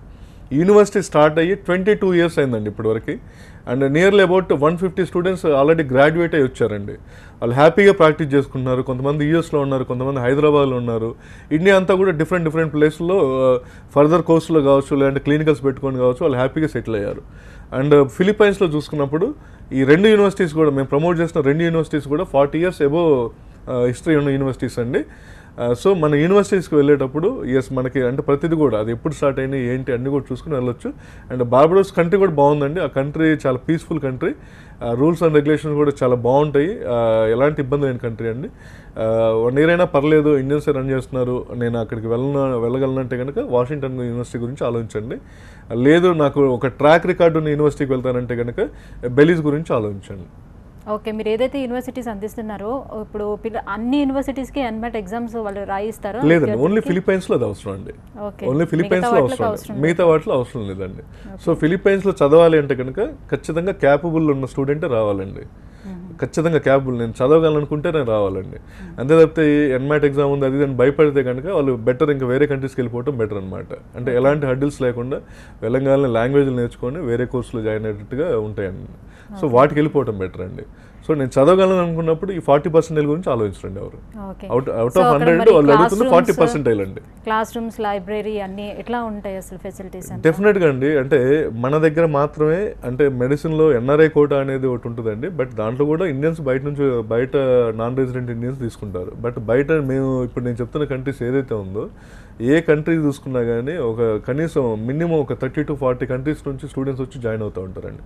యూనివర్సిటీ స్టార్ట్ అయ్యి 22 years అయిందండి ఇప్పటివరకు. And nearly about 150 students already graduate అయ్యి వచ్చారండి. వాళ్ళు హ్యాపీగా ప్రాక్టీస్ చేసుకుంటున్నారు. కొంతమంది యూఎస్లో ఉన్నారు, కొంతమంది హైదరాబాద్లో ఉన్నారు. ఇండియా అంతా కూడా డిఫరెంట్ ప్లేస్లో ఫర్దర్ కోర్సులో కావచ్చు, లేదంటే క్లినికల్స్ పెట్టుకొని కావచ్చు, వాళ్ళు హ్యాపీగా సెటిల్ అయ్యారు. అండ్ ఫిలిప్పైన్స్లో చూసుకున్నప్పుడు ఈ 2 యూనివర్సిటీస్ కూడా మేము ప్రమోట్ చేసిన 2 యూనివర్సిటీస్ కూడా 40 years అబోవ్ హిస్టరీ ఉన్న యూనివర్సిటీస్ అండి. సో మన యూనివర్సిటీస్కి వెళ్ళేటప్పుడు మనకి అంటే ప్రతిదీ కూడా అది ఎప్పుడు స్టార్ట్ అయినాయి ఏంటి అన్నీ కూడా చూసుకుని వెళ్ళొచ్చు. అండ్ బార్బడోస్ కంట్రీ కూడా బాగుందండి. ఆ కంట్రీ చాలా peaceful country, rules and regulations కూడా చాలా బాగుంటాయి, ఎలాంటి ఇబ్బంది లేని కంట్రీ అండి. 1 year అయినా పర్లేదు, ఇండియన్స్ రన్ చేస్తున్నారు, నేను అక్కడికి వెళ్ళగలనంటే కనుక వాషింగ్టన్ యూనివర్సిటీ గురించి ఆలోచించండి. లేదు నాకు ఒక ట్రాక్ రికార్డు ఉన్న యూనివర్సిటీకి వెళ్తానంటే కనుక బెలీజ్ గురించి ఆలోచించండి. ఓకే, మీరు ఏదైతే యూనివర్సిటీస్ అందిస్తున్నారో ఇప్పుడు అన్ని యూనివర్సిటీస్కి ఎన్మెట్ ఎగ్జామ్స్ వాళ్ళు రాయిస్తారో? లేదండి, ఓన్లీ ఫిలిప్పైన్స్లో అది అవసరం అండి. ఓన్లీ ఫిలిప్పైన్స్లో అవసరం, మిగతా వాటిలో అవసరం లేదండి. సో ఫిలిప్పైన్స్లో చదవాలి అంటే కనుక ఖచ్చితంగా క్యాపబుల్ ఉన్న స్టూడెంటే రావాలండి. ఖచ్చితంగా క్యాపబుల్, నేను చదవగలనుకుంటే నేను రావాలండి. అంతే తప్పితే ఎన్మాట్ ఎగ్జామ్ ఉంది అది అని భయపడితే కనుక వాళ్ళు బెటర్ ఇంకా వేరే కంట్రీస్కి వెళ్ళిపోవటం బెటర్ అనమాట. అంటే ఎలాంటి హర్డిల్స్ లేకుండా వెళ్ళంగానే లాంగ్వేజ్లు నేర్చుకొని వేరే కోర్సులో జాయిన్ అయ్యేటట్టుగా ఉంటాయండి. సో వాటికి వెళ్ళిపోవటం బెటర్ అండి. సో నేను చదవగలను అనుకున్నప్పుడు ఈ 40% గురించి ఆలోచించండి. ఎవరు అవుట్ ఆఫ్ 100 వాళ్ళు అడుగుతున్న 40% అండి. క్లాస్ రూమ్స్, లైబ్రరీ అన్ని ఎట్లా ఉంటాయి అసలు ఫెసిలిటీస్? డెఫినెట్గా అండి. అంటే మన దగ్గర మాత్రమే అంటే మెడిసిన్లో ఎన్ఆర్ఐ కోటా అనేది ఒకటి ఉంటుందండి. బట్ దాంట్లో కూడా ఇండియన్స్ బయట నాన్ రెసిడెంట్ ఇండియన్స్ తీసుకుంటారు. బట్ బయట ఇప్పుడు నేను చెప్తున్న కంట్రీస్ ఏదైతే ఉందో ఏ కంట్రీ చూసుకున్నా కానీ కనీసం మినిమం ఒక 30 to 40 కంట్రీస్ నుంచి స్టూడెంట్స్ వచ్చి జాయిన్ అవుతూ ఉంటారండి.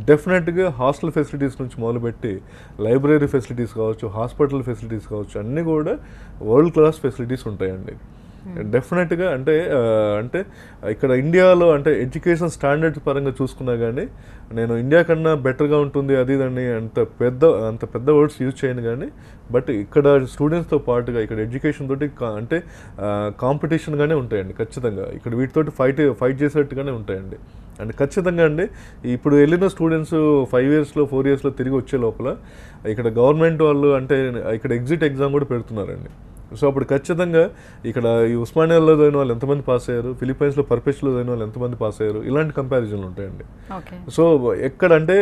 డెఫినెట్గా హాస్టల్ ఫెసిలిటీస్ నుంచి మొదలుపెట్టి లైబ్రరీ ఫెసిలిటీస్ కావచ్చు, హాస్పిటల్ ఫెసిలిటీస్ కావచ్చు, అన్నీ కూడా వరల్డ్ క్లాస్ ఫెసిలిటీస్ ఉంటాయండి. డెఫినెట్గా అంటే ఇక్కడ ఇండియాలో అంటే ఎడ్యుకేషన్ స్టాండర్డ్స్ పరంగా చూసుకున్నా కానీ నేను ఇండియా కన్నా బెటర్గా ఉంటుంది అది దాన్ని అంత పెద్ద వర్డ్స్ యూజ్ చేయను. కానీ బట్ ఇక్కడ స్టూడెంట్స్తో పాటుగా ఇక్కడ ఎడ్యుకేషన్ తోటి అంటే కాంపిటీషన్గానే ఉంటాయండి. ఖచ్చితంగా ఇక్కడ వీటితోటి ఫైట్ చేసేట్టుగానే ఉంటాయండి. అండ్ ఖచ్చితంగా అండి ఇప్పుడు వెళ్ళిన స్టూడెంట్స్ 5 yearsలో 4 yearsలో తిరిగి వచ్చే లోపల ఇక్కడ గవర్నమెంట్ వాళ్ళు అంటే ఇక్కడ ఎగ్జిట్ ఎగ్జామ్ కూడా పెడుతున్నారండి. సో అప్పుడు ఖచ్చితంగా ఇక్కడ ఈ ఉస్మానియాలో చదివిన వాళ్ళు ఎంతమంది పాస్ అయ్యారు, ఫిలిప్పైన్స్లో పర్పెస్లో చదివిన వాళ్ళు ఎంతమంది పాస్ అయ్యారు, ఇలాంటి కంపారిజన్లు ఉంటాయండి. సో ఎక్కడంటే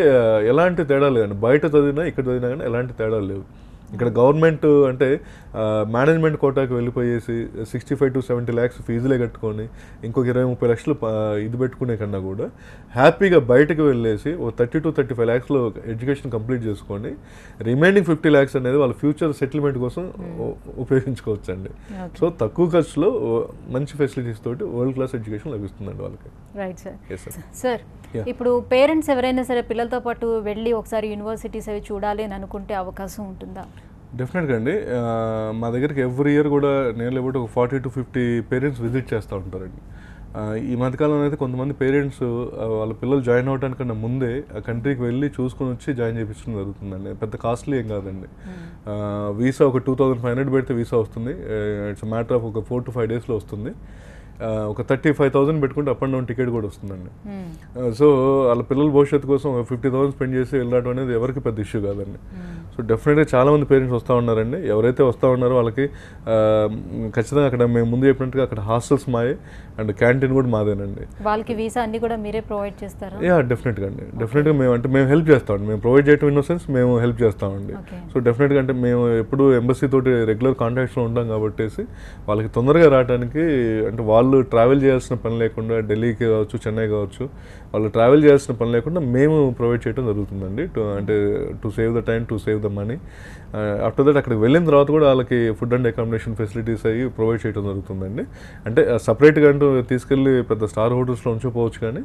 ఎలాంటి తేడా లేదండి, బయట చదివినా ఇక్కడ చదివినా కానీ ఎలాంటి తేడాలు లేవు. ఇక్కడ గవర్నమెంట్ అంటే మేనేజ్మెంట్ కోటాకి వెళ్ళిపోయేసి 65 to 70 lakhs ఫీజులే కట్టుకొని ఇంకొక 20-30 లక్షలు ఇది పెట్టుకునే కన్నా కూడా హ్యాపీగా బయటకు వెళ్ళేసి ఓ 30 to 35 lakhsలో ఎడ్యుకేషన్ కంప్లీట్ చేసుకొని రిమైనింగ్ 50 lakhs అనేది వాళ్ళ ఫ్యూచర్ సెటిల్మెంట్ కోసం ఉపయోగించుకోవచ్చు అండి. సో తక్కువ ఖర్చులో మంచి ఫెసిలిటీస్ తోటి వరల్డ్ క్లాస్ ఎడ్యుకేషన్ లభిస్తుందండి వాళ్ళకి. Right sir. సార్ ఇప్పుడు పేరెంట్స్ ఎవరైనా సరే పిల్లలతో పాటు వెళ్ళి ఒకసారి యూనివర్సిటీస్ అవి చూడాలి అని అనుకుంటే అవకాశం ఉంటుందా? డెఫినెట్గా అండి. మా దగ్గరికి ఎవ్రీ ఇయర్ కూడా నియర్లీ అబౌట్ ఒక 40 to 50 పేరెంట్స్ విజిట్ చేస్తూ ఉంటారండి. ఈ మధ్యకాలంలో అయితే కొంతమంది పేరెంట్స్ వాళ్ళ పిల్లలు జాయిన్ అవ్వడానికన్నా ముందే ఆ కంట్రీకి వెళ్ళి చూసుకొని వచ్చి జాయిన్ చేయించడం జరుగుతుందండి. పెద్ద కాస్ట్లీ ఏం కాదండి. వీసా ఒక 2500 పెడితే వీసా వస్తుంది. ఇట్స్ మ్యాటర్ ఆఫ్ ఒక 4 to 5 daysలో వస్తుంది. ఒక 35,000 పెట్టుకుంటే అప్ అండ్ డౌన్ టికెట్ కూడా వస్తుందండి. సో వాళ్ళ పిల్లల భవిష్యత్తు కోసం 50,000 స్పెండ్ చేసి వెళ్ళడం అనేది ఎవరికి పెద్ద ఇష్యూ కాదండి. సో డెఫినెట్గా చాలామంది పేరెంట్స్ వస్తూ ఉన్నారండి. ఎవరైతే వస్తూ ఉన్నారో వాళ్ళకి ఖచ్చితంగా అక్కడ మేము ముందు చెప్పినట్టుగా అక్కడ హాస్టల్స్ మాయే అండ్ క్యాంటీన్ కూడా మాదేనండి. వాళ్ళకి వీసా అన్ని కూడా మీరే ప్రొవైడ్ చేస్తారా? డెఫినెట్గా అండి. డెఫినెట్గా మేము హెల్ప్ చేస్తామండి. మేము ప్రొవైడ్ చేయడం ఇన్ ద సెన్స్ మేము హెల్ప్ చేస్తామండి. సో డెఫినెట్గా అంటే మేము ఎప్పుడు ఎంబసీ తోటి రెగ్యులర్ కాంటాక్ట్స్లో ఉంటాం కాబట్టి వాళ్ళకి తొందరగా రావడానికి అంటే వాళ్ళు ట్రావెల్ చేయాల్సిన పని లేకుండా ఢిల్లీకి కావచ్చు, చెన్నై కావచ్చు, వాళ్ళు ట్రావెల్ చేయాల్సిన పని లేకుండా మేము ప్రొవైడ్ చేయడం జరుగుతుందండి. అంటే to save the time, to save the money. After that అక్కడికి వెళ్ళిన తర్వాత కూడా వాళ్ళకి ఫుడ్ అండ్ అకామిడేషన్ ఫెసిలిటీస్ అవి ప్రొవైడ్ చేయడం జరుగుతుందండి. అంటే సపరేట్గా అంటూ తీసుకెళ్ళి పెద్ద స్టార్ హోటల్స్లో ఉంచిపోవచ్చు, కానీ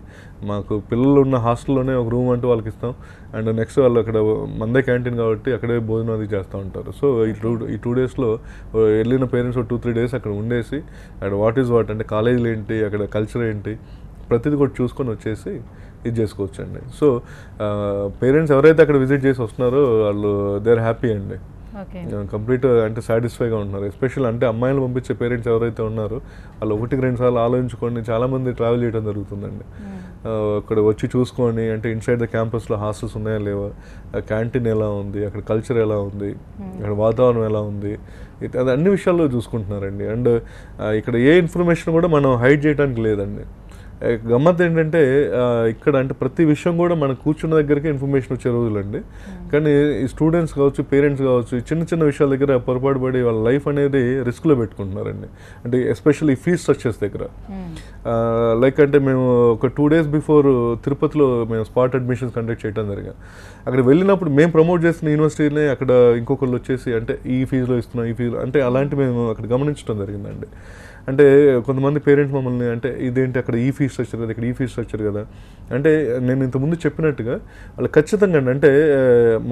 మాకు పిల్లలు ఉన్న హాస్టల్లోనే ఒక రూమ్ అంటూ వాళ్ళకి ఇస్తాం. అండ్ నెక్స్ట్ వాళ్ళు అక్కడ మందే క్యాంటీన్ కాబట్టి అక్కడే భోజనం అది చేస్తూ ఉంటారు. సో ఈ 2 daysలో వెళ్ళిన పేరెంట్స్ 2-3 days అక్కడ ఉండేసి అండ్ వాట్ ఈజ్ వాట్ అంటే కాలేజీలు ఏంటి, అక్కడ కల్చర్ ఏంటి, ప్రతిదీ కూడా చూసుకొని వచ్చేసి ఇది చేసుకోవచ్చు అండి. సో పేరెంట్స్ ఎవరైతే అక్కడ విజిట్ చేసి వస్తున్నారో వాళ్ళు దే ఆర్ హ్యాపీ అండి. కంప్లీట్ అంటే సాటిస్ఫైగా ఉంటున్నారు. ఎస్పెషల్ అంటే అమ్మాయిలు పంపించే పేరెంట్స్ ఎవరైతే ఉన్నారో వాళ్ళు 1-2 సార్లు ఆలోచించుకొని చాలామంది ట్రావెల్ చేయడం జరుగుతుందండి. అక్కడ వచ్చి చూసుకొని అంటే ఇన్సైడ్ ద క్యాంపస్లో హాస్టల్స్ ఉన్నాయా లేవా, క్యాంటీన్ ఎలా ఉంది, అక్కడ కల్చర్ ఎలా ఉంది, అక్కడ వాతావరణం ఎలా ఉంది, అది అన్ని విషయాల్లో చూసుకుంటున్నారండి. అండ్ ఇక్కడ ఏ ఇన్ఫర్మేషన్ కూడా మనం హైడ్ చేయడానికి లేదండి. గమ్మత్ ఏంటంటే ఇక్కడ అంటే ప్రతి విషయం కూడా మనం కూర్చున్న దగ్గరికి ఇన్ఫర్మేషన్ వచ్చే రోజులండి. కానీ ఈ స్టూడెంట్స్ కావచ్చు, పేరెంట్స్ కావచ్చు, చిన్న చిన్న విషయాల దగ్గర పొరపాటు పడి వాళ్ళ లైఫ్ అనేది రిస్క్లో పెట్టుకుంటున్నారండి. అంటే ఎస్పెషల్లీ ఫీజ్ స్ట్రక్చర్స్ దగ్గర. లైక్ అంటే మేము ఒక 2 days బిఫోర్ తిరుపతిలో మేము స్పాట్ అడ్మిషన్స్ కండక్ట్ చేయడం జరిగాం. అక్కడ వెళ్ళినప్పుడు మేము ప్రమోట్ చేస్తున్న యూనివర్సిటీనే అక్కడ ఇంకొకళ్ళు వచ్చేసి అంటే ఈ ఫీజులో ఇస్తున్నాం, ఈ ఫీజులో అంటే అలాంటి మేము అక్కడ గమనించడం జరిగిందండి. అంటే కొంతమంది పేరెంట్స్ మమ్మల్ని అంటే ఇదేంటి అక్కడ ఈ ఫీజ్ స్ట్రక్చర్ కదా, ఇక్కడ ఈ ఫీజ్ స్ట్రక్చర్ కదా అంటే నేను ఇంతకుముందు చెప్పినట్టుగా వాళ్ళు ఖచ్చితంగా అంటే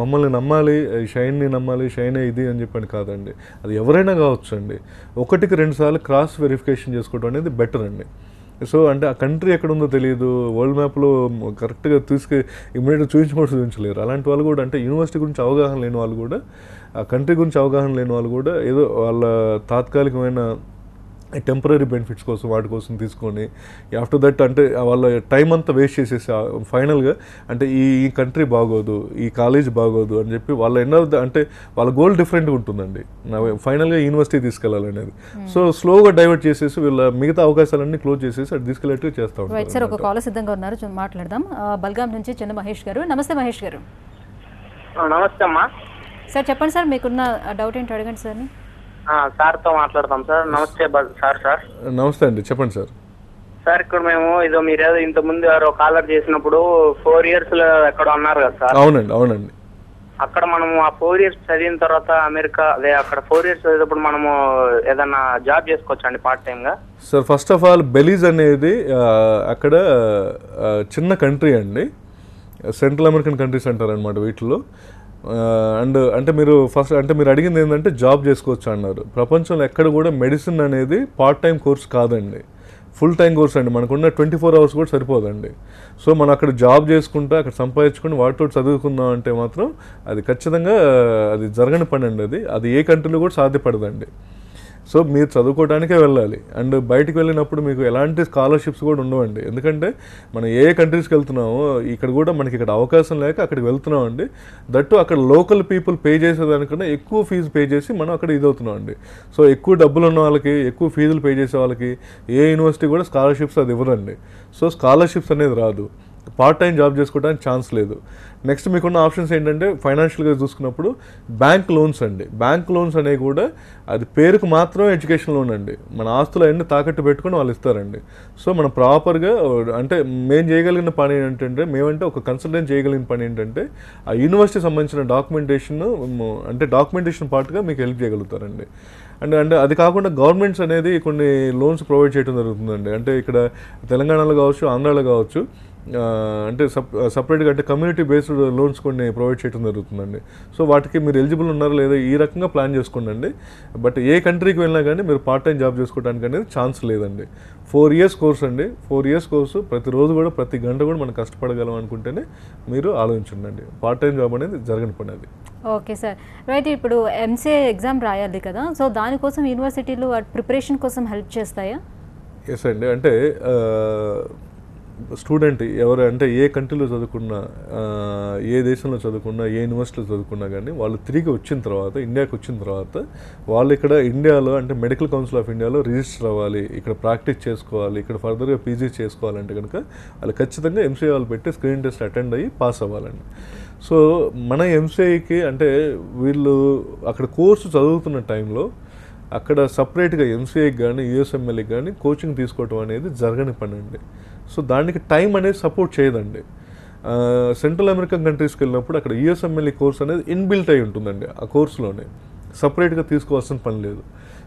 మమ్మల్ని నమ్మాలి, షైన్ని నమ్మాలి, షైనే ఇది అని చెప్పని కాదండి. అది ఎవరైనా కావచ్చు అండి. 1-2 సార్లు క్రాస్ వెరిఫికేషన్ చేసుకోవడం అనేది బెటర్ అండి. సో అంటే ఆ కంట్రీ ఎక్కడ ఉందో తెలియదు, వరల్డ్ మ్యాప్లో కరెక్ట్గా ఇమీడియట్గా చూపించలేరు. అలాంటి వాళ్ళు కూడా అంటే యూనివర్సిటీ గురించి అవగాహన లేని వాళ్ళు కూడా, ఆ కంట్రీ గురించి అవగాహన లేని వాళ్ళు కూడా ఏదో వాళ్ళ తాత్కాలికమైన టెంపరీ బెనిఫిట్స్ కోసం వాటి కోసం తీసుకొని ఆఫ్టర్ దట్ అంటే వాళ్ళ టైం అంతా వేస్ట్ చేసేసి ఫైనల్గా అంటే ఈ కంట్రీ బాగోదు, ఈ కాలేజ్ బాగోదు అని చెప్పి వాళ్ళ అంటే వాళ్ళ గోల్ డిఫరెంట్గా ఉంటుందండి. ఫైనల్గా యూనివర్సిటీ తీసుకెళ్ళాలనేది. సో స్లోగా డైవర్ట్ చేసేసి వీళ్ళ మిగతా అవకాశాలన్నీ క్లోజ్ చేసేసి అది తీసుకెళ్ళేట్టుగా చేస్తూ ఉంటారు. సార్ ఒక కాల్ సిద్ధంగా ఉన్నారు, మాట్లాడదాం. బల్గాం నుంచి చిన్న మహేష్ గారు. నమస్తే మహేష్ గారు. నమస్తే అమ్మా. సార్ చెప్పండి సార్, మీకున్న డౌట్ ఏంటో అడగండి సార్. సార్తో మాట్లాడతాం సార్. నమస్తే సార్. నమస్తే అండి, చెప్పండి సార్. సార్ ఇక్కడ మేము మీరేదో ఇంతకుముందు ఎవరో కాలర్ చేసినప్పుడు 4 years ఎక్కడ ఉన్నారు కదా సార్? అవునండి. అక్కడ మనము ఆ 4 years చదివిన తర్వాత అమెరికా అక్కడ 4 years చదివేటప్పుడు మనము ఏదన్నా జాబ్ చేసుకోవచ్చు అండి పార్ట్ టైమ్ గా? Sir first of all Belize అనేది అక్కడ చిన్న కంట్రీ అండి. సెంట్రల్ అమెరికన్ కంట్రీస్ అంటారు అనమాట వీటిలో. అండ్ అంటే మీరు అడిగింది ఏంటంటే జాబ్ చేసుకోవచ్చు అన్నారు. ప్రపంచంలో ఎక్కడ కూడా మెడిసిన్ అనేది పార్ట్ టైం కోర్స్ కాదండి, ఫుల్ టైం కోర్స్ అండి. మనకున్న 24 hours కూడా సరిపోదండి. సో మనం అక్కడ జాబ్ చేసుకుంటా అక్కడ సంపాదించుకుని వాటితో చదువుకుందాం అంటే మాత్రం అది ఖచ్చితంగా అది జరగని పని అండి. అది ఏ కంట్రీలో కూడా సాధ్యపడదండి. సో మీరు చదువుకోవడానికే వెళ్ళాలి. అండ్ బయటకు వెళ్ళినప్పుడు మీకు ఎలాంటి స్కాలర్షిప్స్ కూడా ఉండవండి. ఎందుకంటే మనం ఏ కంట్రీస్కి వెళ్తున్నామో ఇక్కడ కూడా మనకి ఇక్కడ అవకాశం లేక అక్కడికి వెళ్తున్నాం అండి. దట్టు అక్కడ లోకల్ పీపుల్ పే చేసేదానికన్నా ఎక్కువ ఫీజు పే చేసి మనం అక్కడ ఇది అవుతున్నాం అండి. సో ఎక్కువ డబ్బులు ఉన్న వాళ్ళకి, ఎక్కువ ఫీజులు పే చేసే వాళ్ళకి ఏ యూనివర్సిటీ కూడా స్కాలర్షిప్స్ అది ఇవ్వరండి. సో స్కాలర్షిప్స్ అనేది రాదు. పార్ట్ టైం జాబ్ చేసుకోవడానికి ఛాన్స్ లేదు. నెక్స్ట్ మీకున్న ఆప్షన్స్ ఏంటంటే ఫైనాన్షియల్గా చూసుకున్నప్పుడు బ్యాంక్ లోన్స్ అండి. బ్యాంక్ లోన్స్ అనేవి కూడా అది పేరుకు మాత్రమే ఎడ్యుకేషన్ లోన్ అండి. మన ఆస్తులు అన్నీ తాకట్టు పెట్టుకొని వాళ్ళు ఇస్తారండి. సో మనం ప్రాపర్గా అంటే మేము చేయగలిగిన పని ఏంటంటే ఒక కన్సల్టెంట్ చేయగలిగిన పని ఏంటంటే ఆ యూనివర్సిటీ సంబంధించిన డాక్యుమెంటేషన్ పార్ట్గా మీకు హెల్ప్ చేయగలుగుతారండి. అంటే అది కాకుండా గవర్నమెంట్స్ అనేది కొన్ని లోన్స్ ప్రొవైడ్ చేయడం జరుగుతుందండి. అంటే ఇక్కడ తెలంగాణలో కావచ్చు, ఆంధ్రాలో కావచ్చు అంటే సపరేట్గా అంటే కమ్యూనిటీ బేస్డ్ లోన్స్ కొన్ని ప్రొవైడ్ చేయడం జరుగుతుందండి. సో వాటికి మీరు ఎలిజిబుల్ ఉన్నారా లేదా ఈ రకంగా ప్లాన్ చేసుకోండి. బట్ ఏ కంట్రీకి వెళ్ళినా కానీ మీరు పార్ట్ టైం జాబ్ చేసుకోవడానికి అనేది ఛాన్స్ లేదండి. 4 years కోర్స్ అండి. 4 years కోర్సు ప్రతిరోజు కూడా ప్రతి గంట కూడా మనం కష్టపడగలం అనుకుంటేనే మీరు ఆలోచించండి. పార్ట్ టైం జాబ్ అనేది జరగని పని అది. Okay sir, right. ఇప్పుడు ఎంసీఏ ఎగ్జామ్ రాయాలి కదా, సో దానికోసం యూనివర్సిటీలు ప్రిపరేషన్ కోసం హెల్ప్ చేస్తాయా? ఎస్ అండి. అంటే స్టూడెంట్ ఎవరు అంటే ఏ కంట్రీలో చదువుకున్నా, ఏ దేశంలో చదువుకున్నా, ఏ యూనివర్సిటీలో చదువుకున్నా కానీ వాళ్ళు తిరిగి వచ్చిన తర్వాత, ఇండియాకి వచ్చిన తర్వాత వాళ్ళు ఇక్కడ ఇండియాలో అంటే మెడికల్ కౌన్సిల్ ఆఫ్ ఇండియాలో రిజిస్టర్ అవ్వాలి, ఇక్కడ ప్రాక్టీస్ చేసుకోవాలి, ఇక్కడ ఫర్దర్గా పీజీ చేసుకోవాలంటే కనుక వాళ్ళు ఖచ్చితంగా ఎంసీఏ వాళ్ళు పెట్టి స్క్రీన్ టెస్ట్ అటెండ్ అయ్యి పాస్ అవ్వాలండి. సో మన ఎంసీఏకి అంటే వీళ్ళు అక్కడ కోర్సు చదువుతున్న టైంలో అక్కడ సపరేట్గా ఎంసీఏకి కానీ యూఎస్ఎంఎల్కి కానీ కోచింగ్ తీసుకోవటం అనేది జరగని పని అండి. సో దానికి టైం అనేది సపోర్ట్ చేయదండి. సెంట్రల్ అమెరికన్ కంట్రీస్కి వెళ్ళినప్పుడు అక్కడ యూఎస్ఎంఎల్ఈ కోర్స్ అనేది ఇన్బిల్ట్ అయి ఉంటుందండి. ఆ కోర్సులోనే సపరేట్గా తీసుకోవాల్సిన పని లేదు.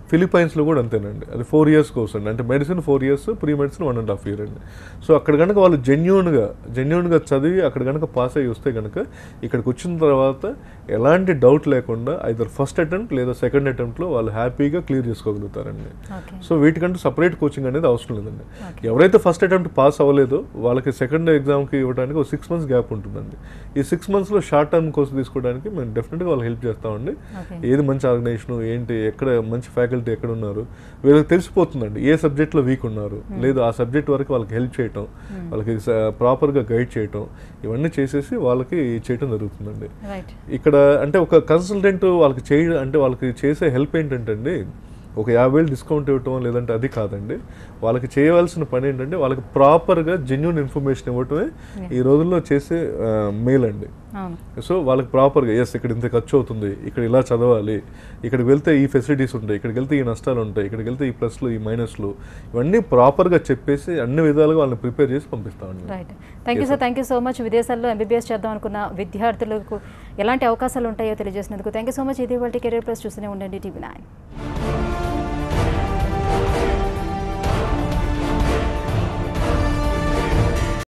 ఫిలిపైన్స్లో కూడా అంతేనండి. అది 4 years కోర్స్ అండి. అంటే medicine 4 years, pre medicine 1.5 year అండి. సో అక్కడ కనుక వాళ్ళు జెన్యూన్గా చదివి అక్కడ కనుక పాస్ అయ్యి వస్తే కనుక ఇక్కడికి వచ్చిన తర్వాత ఎలాంటి డౌట్ లేకుండా ఐదర్ ఫస్ట్ అటెంప్ట్ లేదా సెకండ్ అటెంప్ట్లో వాళ్ళు హ్యాపీగా క్లియర్ చేసుకోగలుగుతారండి. సో వీటికంటూ సపరేట్ కోచింగ్ అనేది అవసరం లేదండి. ఎవరైతే ఫస్ట్ అటెంప్ట్ పాస్ అవ్వలేదో వాళ్ళకి సెకండ్ ఎగ్జామ్కి ఇవ్వడానికి ఒక 6 months గ్యాప్ ఉంటుందండి. ఈ 6 monthsలో షార్ట్ టర్మ్ కోర్స్ తీసుకోవడానికి మేము డెఫినెట్గా వాళ్ళు హెల్ప్ చేస్తామండి. ఏది మంచి ఆర్గనైజేషన్ ఏంటి, ఎక్కడ మంచి ఫ్యాకల్టీ ఎక్కడ ఉన్నారు వీళ్ళకి తెలిసిపోతుందండి. ఏ సబ్జెక్ట్లో వీక్ ఉన్నారు, లేదు ఆ సబ్జెక్ట్ వరకు వాళ్ళకి హెల్ప్ చేయటం, వాళ్ళకి ప్రాపర్గా గైడ్ చేయటం, ఇవన్నీ చేసేసి వాళ్ళకి చేయటం జరుగుతుందండి. ఇక్కడ అంటే ఒక కన్సల్టెంట్ వాళ్ళకి చేసే హెల్ప్ ఏంటంటే అండి, ఒక 50,000 డిస్కౌంట్ ఇవ్వటం లేదంటే అది కాదండి. వాళ్ళకి చేయవలసిన పని ఏంటంటే వాళ్ళకి ప్రాపర్గా జెన్యూన్ ఇన్ఫర్మేషన్ ఇవ్వటమే ఈ రోజుల్లో చేసే మెయిల్ అండి. సో వాళ్ళకి ప్రాపర్గా ఇక్కడ ఇంత ఖర్చు అవుతుంది, ఇక్కడ ఇలా చదవాలి, ఇక్కడికి వెళ్తే ఈ ఫెసిలిటీస్ ఉంటాయి, ఇక్కడికి వెళ్తే ఈ నష్టాలు ఉంటాయి, ఇక్కడికి వెళ్తే ఈ ప్లస్లు ఈ మైనస్లు, ఇవన్నీ ప్రాపర్గా చెప్పేసి అన్ని విధాలుగా వాళ్ళని ప్రిపేర్ చేసి పంపిస్తామండి. Right, thank you sir, thank you so much. విదేశాల్లో ఎంబీబీఎస్ చేద్దాం అనుకున్న విద్యార్థులకు ఎలాంటి అవకాశాలు ఉంటాయో తెలియజేసినందుకు థ్యాంక్ యూ సో మచ్. ఇది వాళ్ళ కెరీర్ ప్లస్ చూస్తూనే ఉండండి TV9.